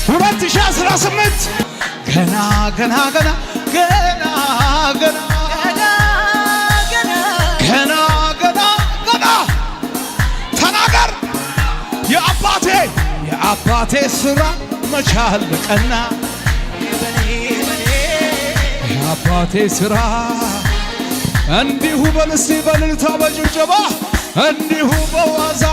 2018 ገና ገና ገና ገና ገና ገና ገና ገና ተናገር የአባቴ ሥራ መቻል ቀና የአባቴ ሥራ እንዲሁ በልስቲ በልልታ በጭብጨባ እንዲሁ በዋዛ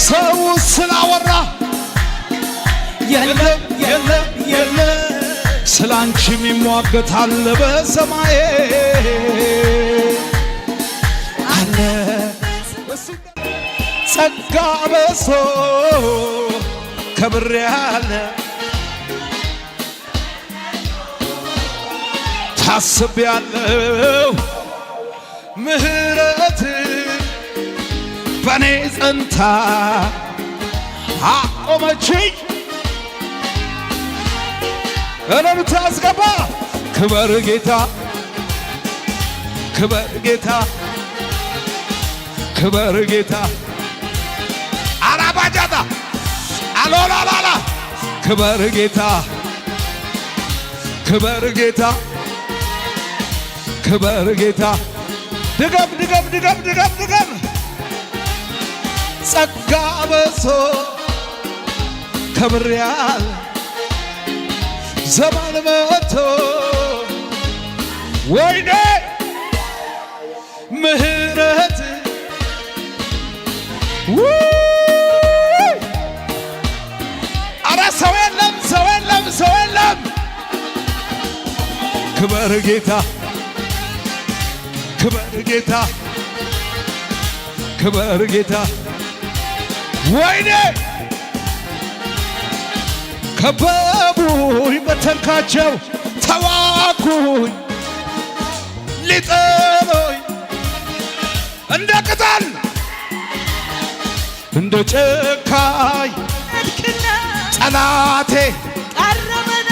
ሰው ስላወራ የለም የለም የለም ስላንቺ የሚሟገት አለ በሰማዬ አለ ጸጋ በዝቶ ከብሬአለ ታስቤያለሁ ምህረት በኔ ጸንታ አቆመችኝ እረምታ አስገባ ክበር ጌታ ክበር ጌታ ክበር ጌታ አራባጃታ አሎላላላ ክበር ጌታ ክበር ጌታ ክበር ጌታ ድገም ድገም ድገም ድገም ድገም ጸጋ በዝቶ ከብሬአለ ዘመን መጥቶ ወይኔ ምህረት አረ ሰው የለም ሰው የለም ሰው የለም ክበር ጌታ ክበር ጌታ ክበር ጌታ ወይኔ ከበቡኝ በተንካቸው ተዋጉኝ ሊጥሉኝ እንደ ቅጠል እንደ ጨካኝ ጠላቴ ቀረበና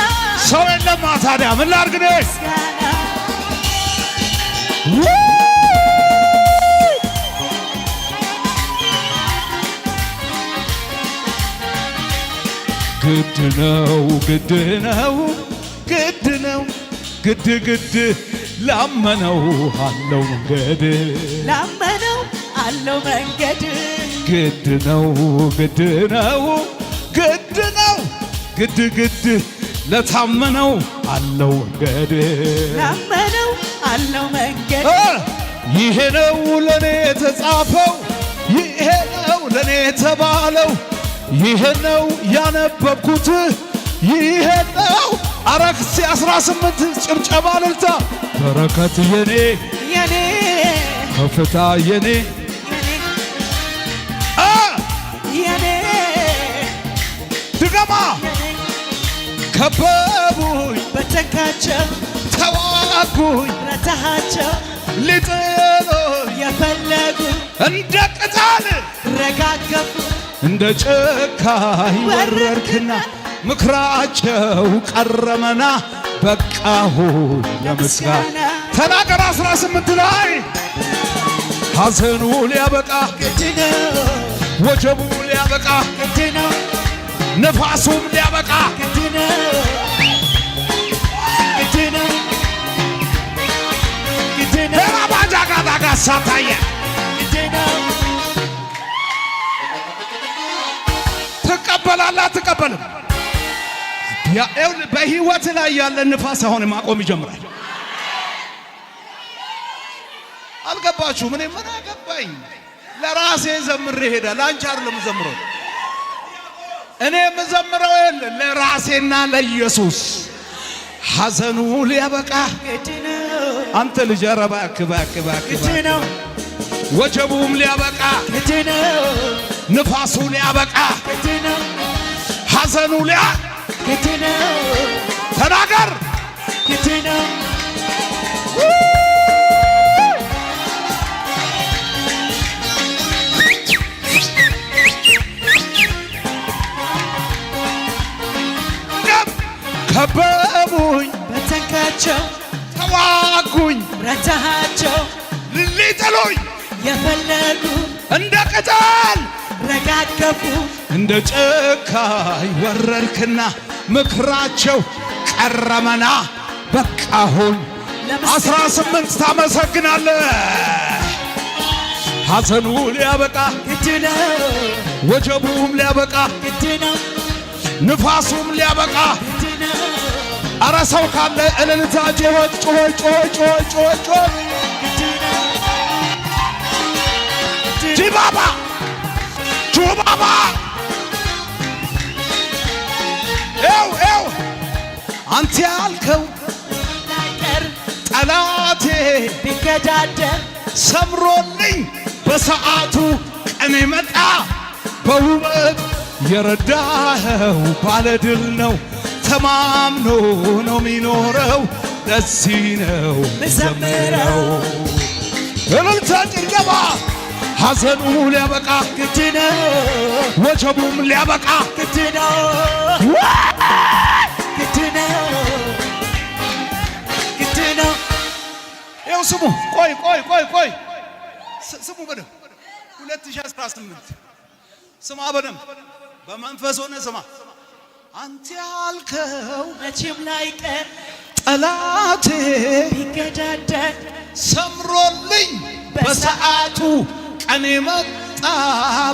ሰው የለማ ታዲያ ምን ላድርግ እኔ ግድ ነው ግድ ነው ግድ ነው ግድ ግድ ላመነው አለው መንገድ ላመነው አለው መንገድ ግድ ነው ግድ ነው ግድ ነው ግድ ግድ ለታመነው አለው መንገድ ላመነው አለው መንገድ ይሄ ነው ለኔ የተጻፈው ይሄ ነው ለኔ የተባለው ይሄ ነው ያነበብኩት ይሄ ነው አረክሲ 18 ጭብጨባ ልልታ በረከት የኔ የኔ ከፍታ የኔ የኔ ድገማ ከበቡኝ በተንካቸው ተዋጉኝ ረታሃቸው ሊጥሉኝ የፈለጉ እንደ ቅጠል ረጋገፉ እንደ ጨካኝ ወረድክና ምክራቸው ቀረመና በቃሁ ለምስጋና ተናገር 18 ላይ ሐዘኑ ሊያበቃ ግድ ነው ወጀቡ ሊያበቃ ግድ ነው ነፋሱም ሊያበቃ ግድ ነው ግድ ነው ግድ ነው ባጃጋዳጋ ሳታየ ግድ ነው ትቀበላለህ አትቀበልም ያው በህይወት ላይ ያለ ንፋስ አሁን ማቆም ይጀምራል አልገባችሁ ምን አገባኝ ለራሴ ዘምሬ ሄዳል አንቺ አይደለም ዘምረው እኔ የምዘምረው ለራሴና ለኢየሱስ ሐዘኑ ሊያበቃ ግድ ነው አንተ ልጅ ረባ ክባ ግድ ነው ወጀቡም ሊያበቃ ግድ ነው ንፋሱ ሊያበቃ ግድ ነው ሐዘኑ ግድ ነው ተናገር ግድ ነው ከበቡኝ በተንካቸው ተዋጉኝ ረታሃቸው ሊጥሉኝ የፈለጉ እንደ ቅጠል ተረጋገፉ እንደ ጨካኝ ወረድክና ምክራቸው ቀረመና በቃ አሁን 18 ታመሰግናለህ። ሐዘኑ ሊያበቃ ግድ ነው ወጀቡም ሊያበቃ ግድ ነው ንፋሱም ሊያበቃ ግድ ነው አረ ሰው ካለ እልልታ ጮህ ጮህ ጮህ ጮህ ጮህ ጮህ ጂባባ ጁባባ ኤው አንተ ያልከው ላይቀር ጠላቴ ቢገዳደር ሰምሮልኝ በሰዓቱ ቀን መጣ በውበት የረዳኸው ባለድል ነው ተማምኖ ነው የሚኖረው ለዚህ ነው ምዘምረው እልልታ ጭብጨባ ሐዘኑ ሊያበቃ ግድ ነው ወጀቡም ሊያበቃ ግድ ነው ግድ ነው ግድ ነው ይኸው ስሙ ቆይ ስሙ በደምብ 2018 ስማ በደምብ በመንፈስ ሆነ ስማ አንተ ያልከው መቼም ላይቀር ጠላቴ ቢገዳደር ሰምሮልኝ በሰዓቱ ቀን መጣ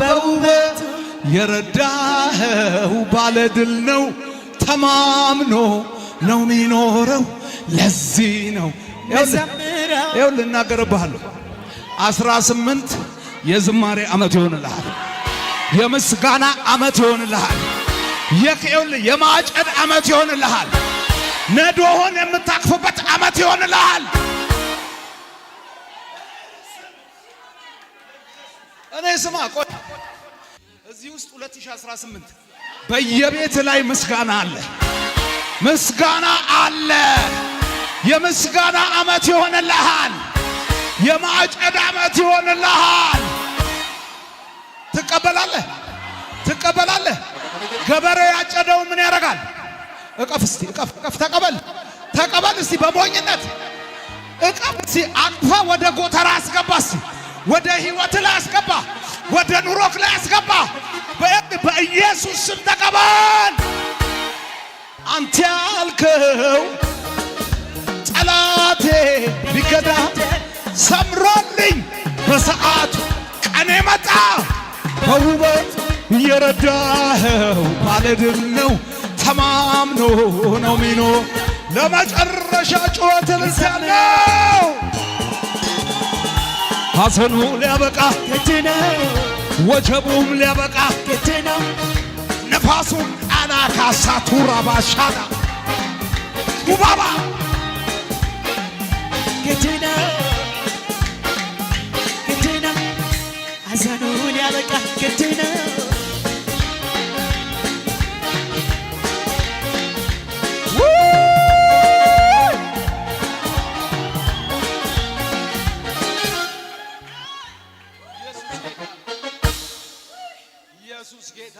በውበት የረዳኸው ባለድል ነው ተማምኖ ነው የሚኖረው ለዚህ ነው ምዘምረው ይኸው ልናገርብሃለሁ 18 የዝማሬ ዓመት ይሆንልሃል የምስጋና ዓመት ይሆንልሃል የማጨድ ዓመት ይሆንልሃል ነዶህን የምታቅፍበት ዓመት ይሆንልሃል እኔ ስማ ቆይ እዚህ ውስጥ 2018 በየቤት ላይ ምስጋና አለ የምስጋና ዓመት ይሆንልሃል የማጨድ ዓመት ይሆንልሃል ትቀበላለህ ገበሬ ያጨደው ምን ያደርጋል እቀፍ ተቀበል እስቲ በሞኝነት እቀፍ እስቲ አቅፋ ወደ ጎተራ አስገባ እስቲ ወደ ህይወት ላይ አስገባ ወደ ኑሮክ ላይ አስገባ በኢየሱስ ስም ተቀበል አንተ ያልከው ጠላቴ ቢገዳ ሰምሮልኝ በሰዓቱ ቀን መጣ በውበት የረዳኸው ባለድል ነው ተማምኖ ነው የሚኖር ለመጨረሻ ጩኸት ልሳለው ሐዘኑ ሊያበቃ ግድ ነው ወጀቡም ሊያበቃ ግድ ነው ነፋሱም አና ካሳቱራ ባሻዳ ጉባባ ግድ ነው ግድ ነው ሐዘኑ ሊያበቃ ግድ ነው ኢየሱስ ጌታ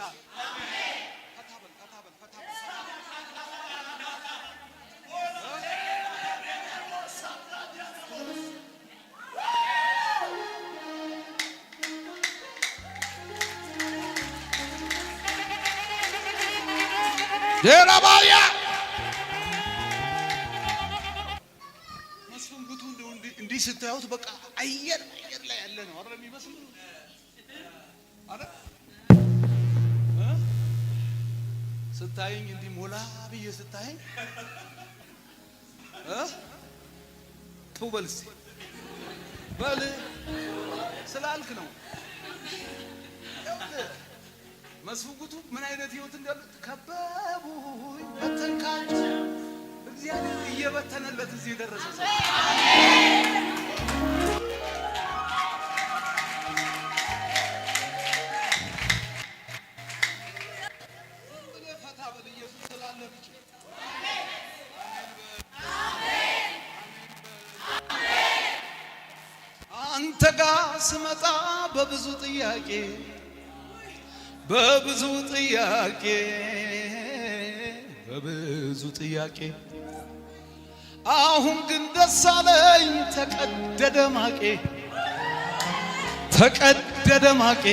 ዴራባያ መስፍን ጉቱ እንዲህ ስታዩት በቃ አየር ላይ ያለ ነው አይደል የሚመስል አይደል ስታየኝ እንዲህ ሞላ ብዬ ስታየኝ ተውበልስ በል ስላልክ ነው መስፍን ጉቱ ምን አይነት ህይወት እንዳለ ከበቡኝ በተንካቸው እግዚአብሔር እየበተነለት እዚህ የደረሰ ሰው አንተ ጋር ስመጣ በብዙ ጥያቄ አሁን ግን ደስ አለኝ ተቀደደ ማቄ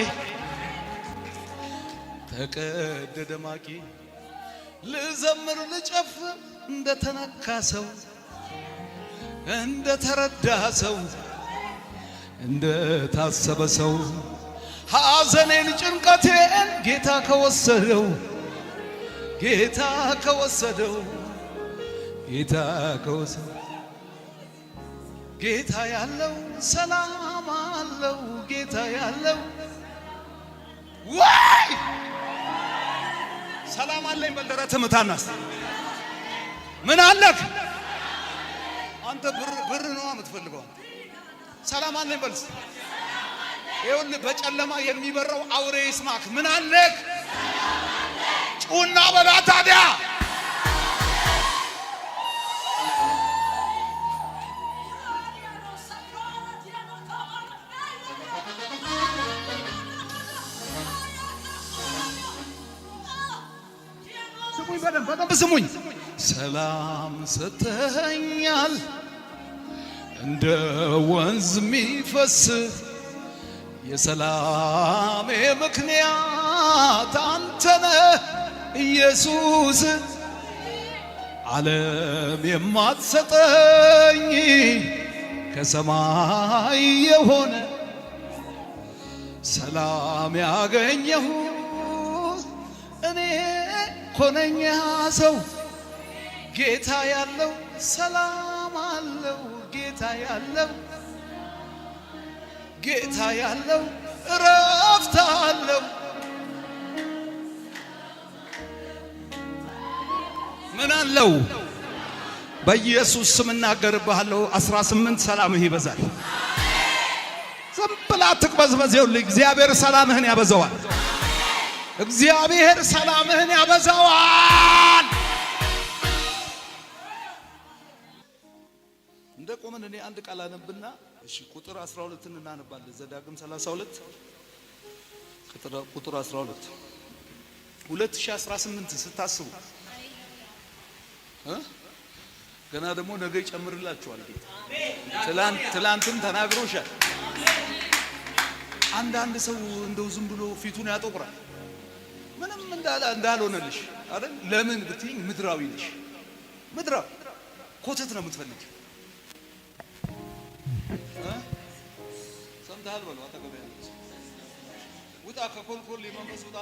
ተቀደደ ማቂ ልዘምር ልጨፍር እንደተነካ ሰው እንደተረዳ ሰው እንደታሰበ ሰው ሐዘኔን ጭንቀቴን ጌታ ከወሰደው ጌታ ከወሰደው ጌታ ከወሰደው ጌታ ያለው ሰላም አለው ጌታ ያለው ወይ ሰላም አለኝ በልደረተ መታናስ ምን አለክ አንተ ብር ነው የምትፈልገው ሰላም አለኝ በልስ ይኸውልህ በጨለማ የሚበራው አውሬ ይስማክ ምን አለክ ጩና በላ ታዲያ በደንብ ስሙኝ ሰላም ሰተኛል እንደ ወንዝ የሚፈስ የሰላሜ ምክንያት አንተነህ ኢየሱስ ዓለም የማትሰጠኝ ከሰማይ የሆነ ሰላም ያገኘሁ እኔ ኮነኛ ሰው ጌታ ያለው ሰላም አለው ጌታ ያለው እረፍት አለው ምን አለው በኢየሱስ ስም እናገርብሃለሁ 18 ሰላምህ ይበዛል ዝም ብላ አትቅበዝበዝ ይኸውልህ እግዚአብሔር ሰላምህን ያበዛዋል እግዚአብሔር ሰላምህን ያበዛዋል እንደቆመን እኔ አንድ ቃል አነብና እሺ ቁጥር 12 እናነባለን ዘዳግም 32 ቁጥር 12 2018 ስታስቡ ገና ደግሞ ነገ ይጨምርላችኋል ጌታ ትላንትም ተናግሮሻል አንዳንድ ሰው እንደው ዝም ብሎ ፊቱን ያጠቁራል ምንም እንዳልሆነልሽ አይደል ለምን ብትይኝ ምድራዊ ነሽ ምድራዊ ኮተት ነው የምትፈልጊው ሰምተሃል በለው አጠገበያ ውጣ ከኮልኮል መንፈስ ውጣ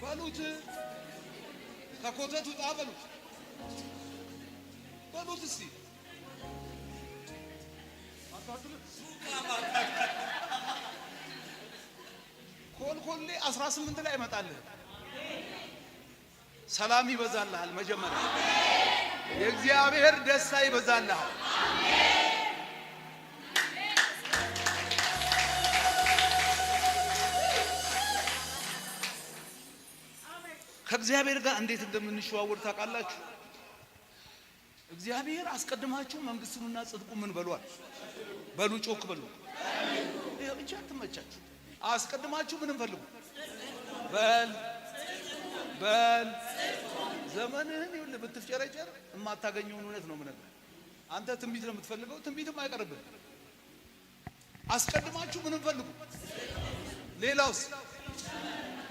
በሉት ከኮተት ውጣ በሉት እስቲ ኮልኮሌ 18 ላይ ይመጣልህ ሰላም ይበዛልሃል መጀመሪያ የእግዚአብሔር ደስታ ይበዛልሃል ከእግዚአብሔር ጋር እንዴት እንደምንሸዋወር ታውቃላችሁ እግዚአብሔር አስቀድማችሁ መንግስቱንና ጽድቁን ምን በሏል በሉ ጮክ በሉ እቺ አትመቻችሁ አስቀድማችሁ ምንም ፈልጉ በል ዘመንህን ይኸውልህ ብትፍጨረጨር የማታገኘውን እውነት ነው የምነግርህ አንተ ትንቢት ነው የምትፈልገው ትንቢትም አይቀርብህ አስቀድማችሁ ምንም ፈልጉ ሌላውስ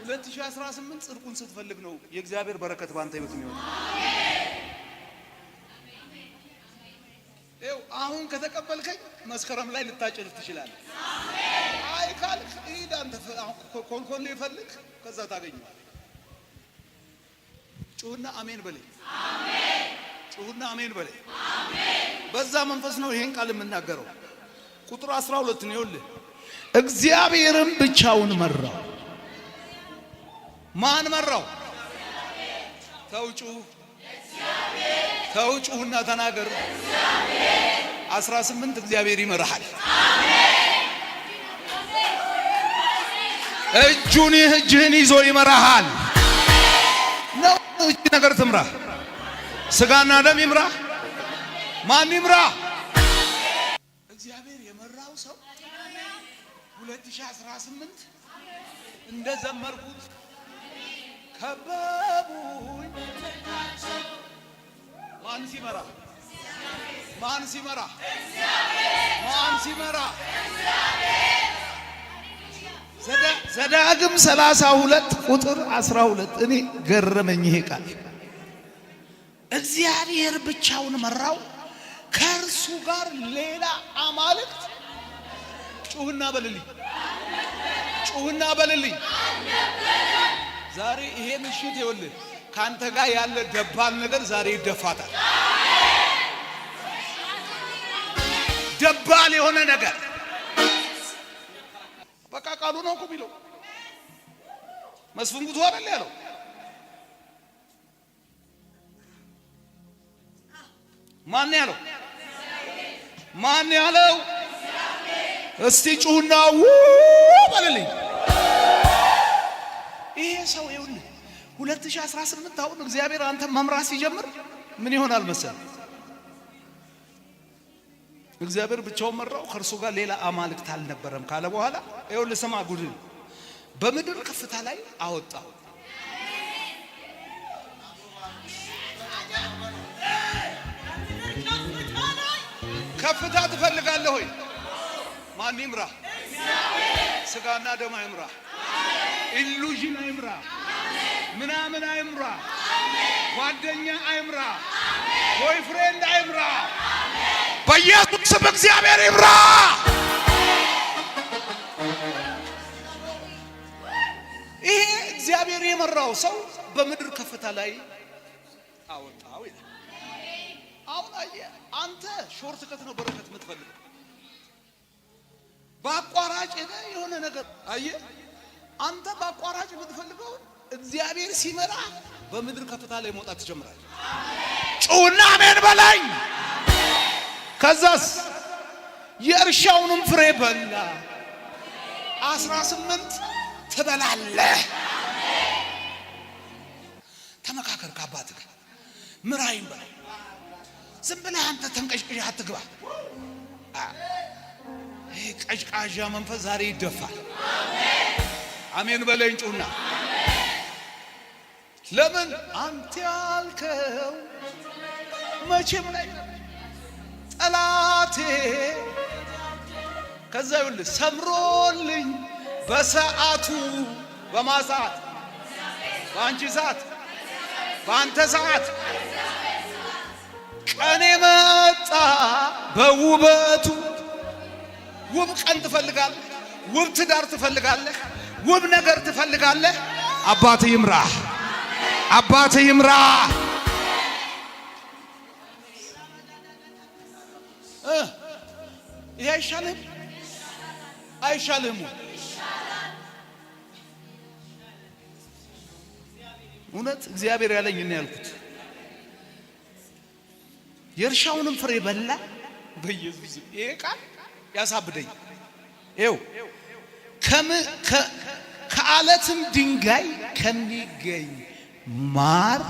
2018 ጽድቁን ስትፈልግ ነው የእግዚአብሔር በረከት ባንተ ህይወት የሚሆነው አሁን ከተቀበልከኝ መስከረም ላይ ልታጨድ ትችላለህ አይ ካልክ ሂድ አንተ ኮልኮሌ ይፈልግ ከዛ ታገኘዋለህ ጩህና አሜን በለኝ ጩህና አሜን በለኝ በዛ መንፈስ ነው ይሄን ቃል የምናገረው ቁጥር 12 ነው ይኸውልህ እግዚአብሔርም ብቻውን መራው ማን መራው ተውጩህና ተናገር 18 እግዚአብሔር ይመራሃል እጅህን ይዞ ይመራሃል ነው እቺ ነገር ትምራ ስጋና ደም ይምራ ማን ይምራ እግዚአብሔር የመራው ሰው 2018 እንደዘመርኩት ከበቡኝ ማን ሲመራ ዘዳግም 32 ቁጥር 12 እኔ ገረመኝ ይሄ ቃል። እግዚአብሔር ብቻውን መራው፣ ከእርሱ ጋር ሌላ አማልክት ጩህና በልልኝ፣ ጩህና በልልኝ። ዛሬ ይሄ ምሽት ይኸውልህ ካንተ ጋር ያለ ደባል ነገር ዛሬ ይደፋታል። ደባል የሆነ ነገር በቃ ቃሉ ነው እኮ የሚለው። መስፍን ጉቱ አይደል ያለው? ማን ያለው? ማን ያለው? እስቲ ጩህና በልልኝ። ይሄ ሰው ይኸውልህ 2018 አሁን እግዚአብሔር አንተ መምራት ሲጀምር ምን ይሆናል መሰል? እግዚአብሔር ብቻውን መራው፣ ከእርሱ ጋር ሌላ አማልክት አልነበረም ካለ በኋላ ይኸውልህ ስማ ጉድን በምድር ከፍታ ላይ አወጣው። ከፍታ ትፈልጋለህ ሆይ? ማን ይምራ? ስጋና ደም አይምራ፣ ኢሉዥን አይምራ፣ ምናምን አይምራ፣ ጓደኛ አይምራ፣ ቦይፍሬንድ አይምራ። በኢየሱስ ስም እግዚአብሔር ይምራ። ይሄ እግዚአብሔር የመራው ሰው በምድር ከፍታ ላይ አወጣው ይላል። አሁን አየህ አንተ ሾርት ከት ነው በረከት የምትፈልገው፣ በአቋራጭ የሆነ ነገር አየህ አንተ በአቋራጭ የምትፈልገው እግዚአብሔር ሲመራ በምድር ከፍታ ላይ መውጣት ትጀምራለህ። ጩና አሜን በለኝ። ከዛስ የእርሻውንም ፍሬ በላ። 18 ትበላለህ። ተመካከር ከአባትህ ጋር ምራይም በለው። ዝም ብለህ አንተ ተንቀሽቅሽ አትግባ። ይሄ ቀዥቃዣ መንፈስ ዛሬ ይደፋል። አሜን በለኝ ጩና። ለምን አንተ ያልከው መቼም ላይ ጠላቴ ከዛ ይኸውልህ ሰምሮልኝ በሰዓቱ በማሳት በአንቺ ሰዓት በአንተ ሰዓት ቀኔ መጣ በውበቱ። ውብ ቀን ትፈልጋለህ፣ ውብ ትዳር ትፈልጋለህ፣ ውብ ነገር ትፈልጋለህ። አባትህ ይምራ፣ አባትህ ይምራ። ይሄ አይሻልህም? አይሻልህም? እውነት እግዚአብሔር ያለኝ እና ያልኩት የእርሻውንም ፍሬ በላ። በኢየሱስ ይሄ ቃል ያሳብደኝ። ይኸው ከአለትም ድንጋይ ከሚገኝ ማር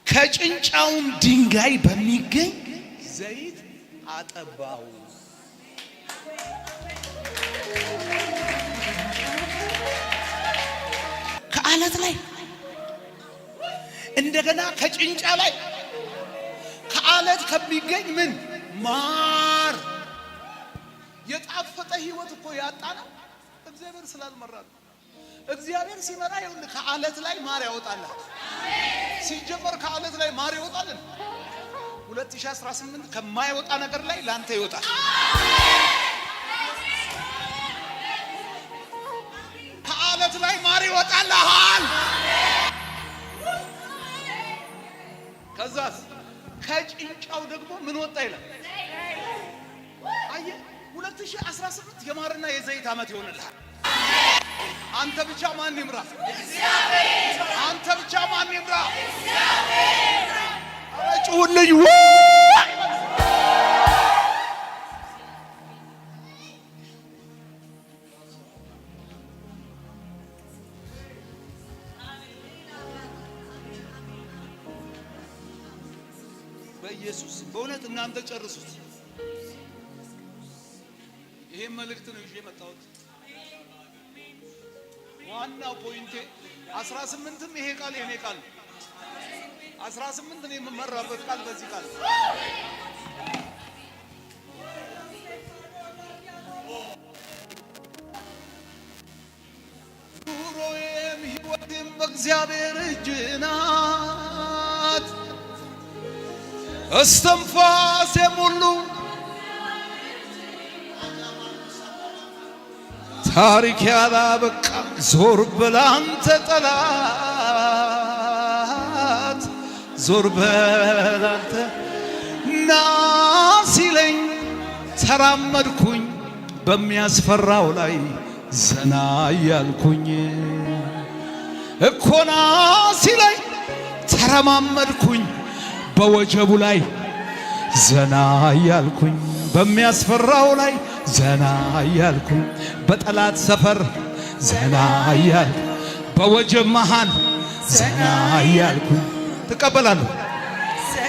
ከጭንጫውም ድንጋይ በሚገኝ ዘይት አጠባው። ከአለት ላይ እንደገና ከጭንጫ ላይ ከአለት ከሚገኝ ምን ማር። የጣፈጠ ህይወት እኮ ያጣነው እግዚአብሔር ስላልመራ ነው። እግዚአብሔር ሲመራ ይኸውልህ ከአለት ላይ ማር ያወጣልህ። ሲጀመር ከአለት ላይ ማር ይወጣልን። 2018 ከማይወጣ ነገር ላይ ላንተ ይወጣል። ከአለት ላይ ማር ይወጣልሃል። ከዛስ ከጭንጫው ደግሞ ምን ወጣ ይላል። አየህ 2018 የማርና የዘይት ዓመት ይሆንልሃል። አንተ ብቻ ማን ይምራ? እግዚአብሔር። አንተ ብቻ ማን ይምራ? እግዚአብሔር። አጭውልኝ በኢየሱስ በእውነት እናንተ ጨርሱት። ይሄን መልእክት ነው ይዤ መጣሁት። ዋናው ፖይንቴ 18ም ይሄ ቃል የኔ ቃል 18 ነው የምመራበት ቃል በዚህ ቃል በእግዚአብሔር እጅ ናት እስትንፋሴም ሁሉ ታሪክ ያላበቃ ዞር በል አንተ ጠላት ዞር በል አንተ ና ሲለኝ ተራመድኩኝ በሚያስፈራው ላይ ዘና እያልኩኝ እኮና ሲለኝ ተረማመድኩኝ በወጀቡ ላይ ዘና እያልኩኝ በሚያስፈራው ላይ ዘና እያልኩኝ በጠላት ሰፈር ዘና እያልኩኝ በወጀብ መሃል ዘና እያልኩኝ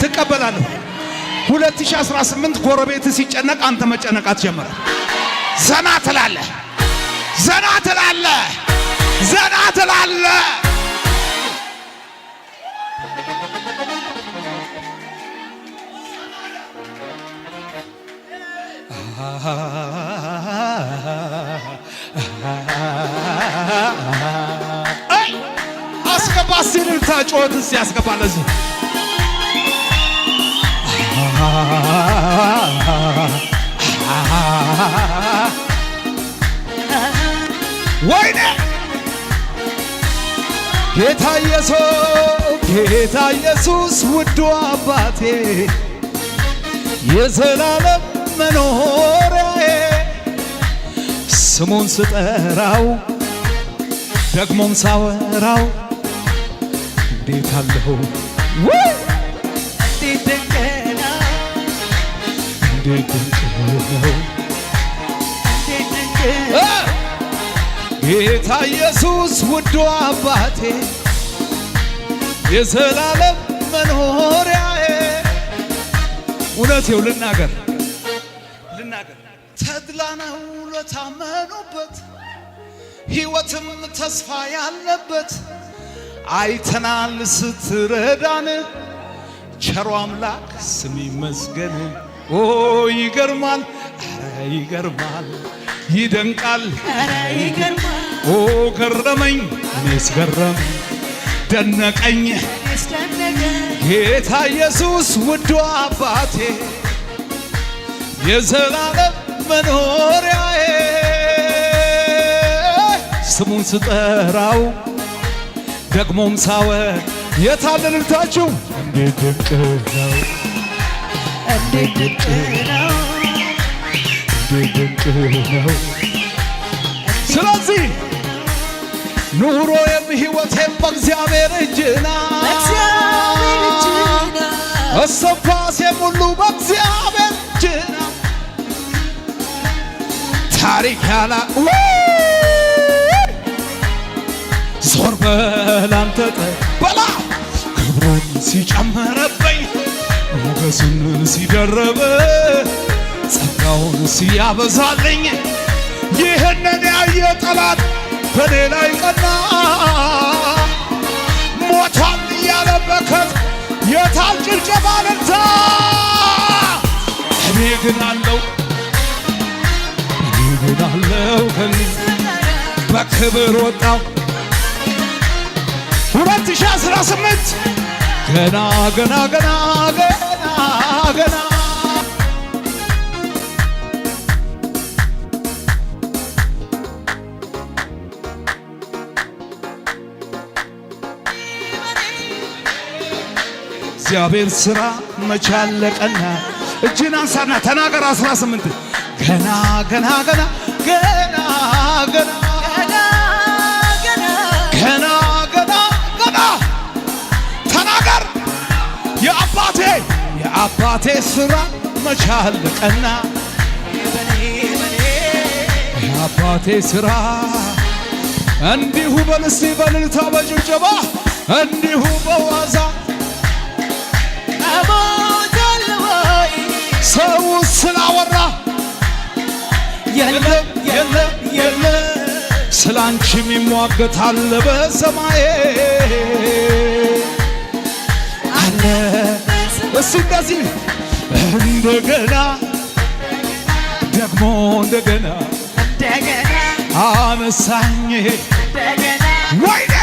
ትቀበላለህ 2018 ጎረቤት ሲጨነቅ አንተ መጨነቃት ጀመረ። ዘና ትላለህ ዘና ትላለህ ዘና ትላለህ። አስገባ ሲልልታ ጮት ሲያስገባ ለዚህ ወይኔ ጌታ ኢየሱስ ውዱ አባቴ የዘላለም መኖሪያዬ ስሙን ስጠራው ደግሞም ሳወራው እንዴት አለሁ እንዴት ድንቅ ነው እንዴት ድንቅ ነው እንዴት ድንቅ ጌታ ኢየሱስ ውዱ አባቴ የዘላለም መኖሪያዬ እውነቴው ልናገር ተድላ ነው ለታመኑበት ሕይወትም ተስፋ ያለበት አይተናል ስትረዳን ቸሮ አምላክ ስም ይመስገን። ኦ ይገርማል ኧረ ይገርማል ይደንቃል ኧረ ይገርማል ኦ ገረመኝ እኔስ ገረመኝ ደነቀኝ እኔስ ደነቀኝ ጌታ ኢየሱስ ውዱ አባቴ የዘላለም መኖሪያዬ ስሙን ስጠራው ደግሞም ሳወር የታለ ልልታችሁ እንዴት ድንቅ ነው እንዴት ድንቅ ነው እንዴት ድንቅ ነው። ስለዚህ ኑሮዬም ሕይወቴም በእግዚአብሔር እጅ ናት እስትንፋሴም ሁሉ በእግዚአብሔር እጅ ናት ታሪክ ያላ ዞር በል አንተ በላ ክብሩን ሲጨመረበኝ ሞገሱን ሲደረበ ጸጋውን ሲያበዛልኝ ይህንን ያየ ጠላት በኔ ላይ ቀና ሞቷል እያለ በከት የታል ጭብጨባ እልልታ እኔ ግን አለው በክብር ወጣው 2018 ገና እግዚአብሔር ሥራ መቻለቀና እጅን አንሳና ተናገር 18 ገና ተናገር የአባቴ ሥራ መቻለቀና የአባቴ ሥራ እንዲሁ በልስቲ በልልታ በጭብጨባ እንዲሁ በዋዛ ሰው ስላወራ የለም ስላንቺም ይሟገታል በሰማዬ አለ እሱ እንደዚህ እንደገና ደግሞ እንደገና አነሳኝ ወይኔ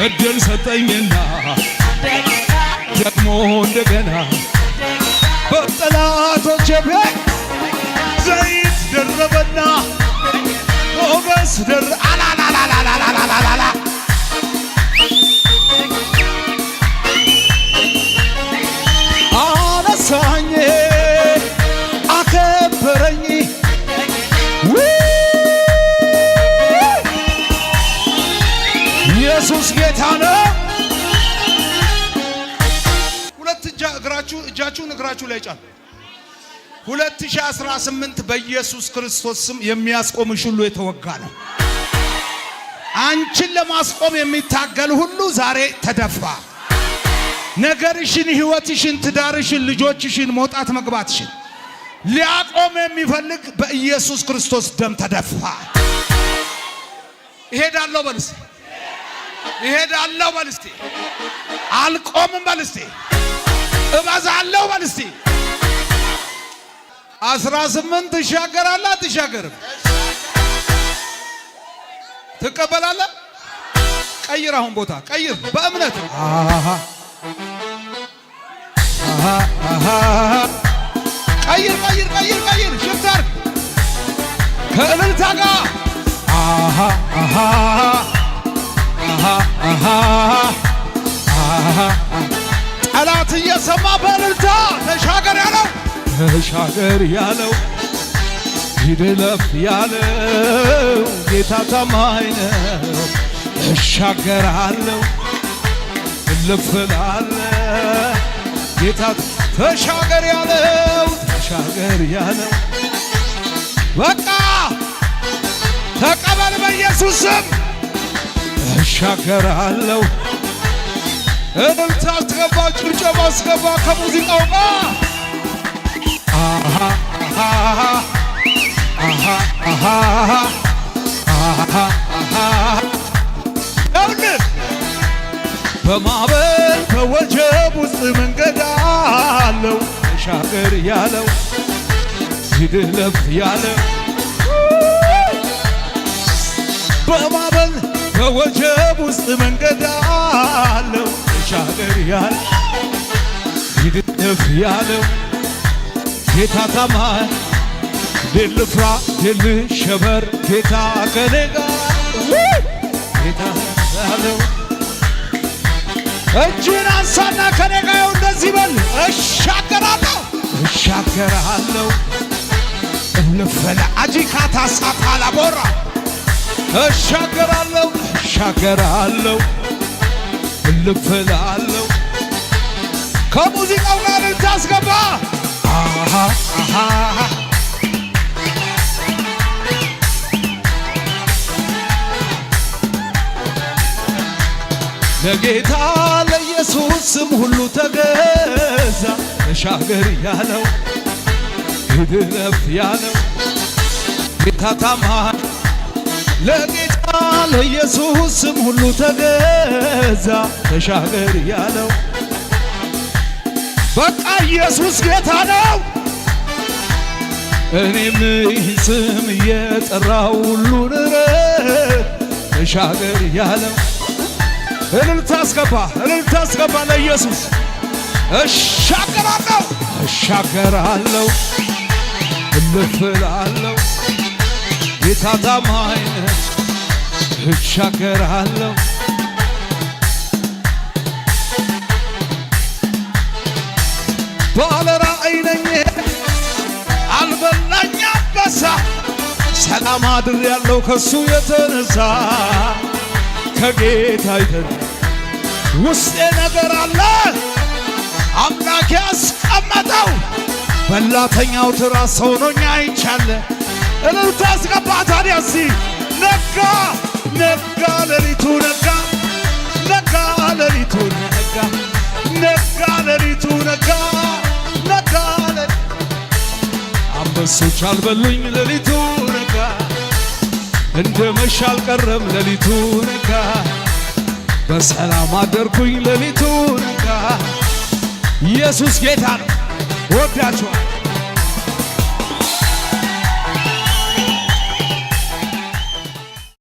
እድል ሰጠኝና ደግሞ እንደገና በጠላቶቼ ቤት ዘይት ደረበና ሞገስ አላላላላላላላላ አነሳኝ አከበረኝ ኢየሱስ ጌታ ነው። እጃችሁን እግራችሁ ላይ ጫኑ። 2018 በኢየሱስ ክርስቶስ ስም የሚያስቆምሽ ሁሉ የተወጋ ነው። አንቺን ለማስቆም የሚታገል ሁሉ ዛሬ ተደፋ። ነገርሽን፣ ህይወትሽን፣ ትዳርሽን፣ ልጆችሽን፣ መውጣት መግባትሽን ሊያቆም የሚፈልግ በኢየሱስ ክርስቶስ ደም ተደፋ። እሄዳለሁ በልስቲ፣ እሄዳለሁ በልስቲ፣ አልቆምም በልስቲ፣ እበዛለሁ በልስቲ። 18 ትሻገራለህ አትሻገርም? ትቀበላለህ? ቀይር፣ አሁን ቦታ ቀይር፣ በእምነት ቀይር ቀይር ቀይር ቀይር፣ ሽፍት አድርግ ከእልልታ ጋር ጠላት እየሰማ በእልልታ ተሻገር ያለው ተሻገር ያለው ይድለፍ ያለው ጌታ ታማኝ ነው። እሻገራለሁ እልፍ እላለሁ ጌታ ተሻገር ያለው ተሻገር ያለው በቃ ተቀበል በኢየሱስ ስም። እሻገራለሁ እልልታ አስገባ፣ ጭብጨባ አስገባ ከሙዚቃው ጋር በማዕበል በወጀብ ውስጥ መንገድ አለው ተሻገር ያለው ይድለፍ ያለው በማዕበል በወጀብ ውስጥ መንገድ አለው ተሻገር ያለው ይድለፍ ያለው ጌታ ታማኝ ድል ልፍራ ድል ሸበር ጌታ ከኔ ጋር ጌታ ያለው እጅን አንሳና ከኔ ጋር እንደዚህ በል እሻገራለሁ እሻገራለሁ እልፈላ አጂካታ ሳታላ ቦራ እሻገራለሁ እሻገራለሁ እልፈላለሁ ከሙዚቃው ጋር ልታስገባ ለጌታ ለኢየሱስ ስም ሁሉ ተገዛ ተሻገር ያለው ይድለፍ ያለው ጌታ ታማኝ ለጌታ ለኢየሱስ ስም ሁሉ ተገዛ ተሻገር ያለው በቃ ኢየሱስ ጌታ ነው። እኔም ይህን ስም እየጠራው ሁሉን ተሻገር ያለው እልልታ አስገባ ለኢየሱስ። እሻገራለሁ እሻገራለሁ እልፍ እላለሁ ጌታ ታማኝ ነው። እሻገራለሁ ባለ ራእይ ነኝ አልበላኝ አንበሳ ሰላም አድር ያለው ከሱ የተነሳ ከጌታ አይተን ውስጤ ነገር አለ አምላክ ያስቀመጠው በላተኛው ትራስ ሆኖኛ አይቻለ እልልታ አስገባ ታዲያ እስቲ ነጋ ነጋ ሌሊቱ ነጋ ነጋ ሌሊቱ ነጋ ነጋ ሌሊቱ ነጋ ነጋ አንበሶች አልበሉኝ ሌሊቱ ነጋ እንደ መሻ አልቀረም ሌሊቱ ነጋ በሰላም አደርኩኝ ሌሊቱ ነጋ። ኢየሱስ ጌታ ነው። ወዳችኋል።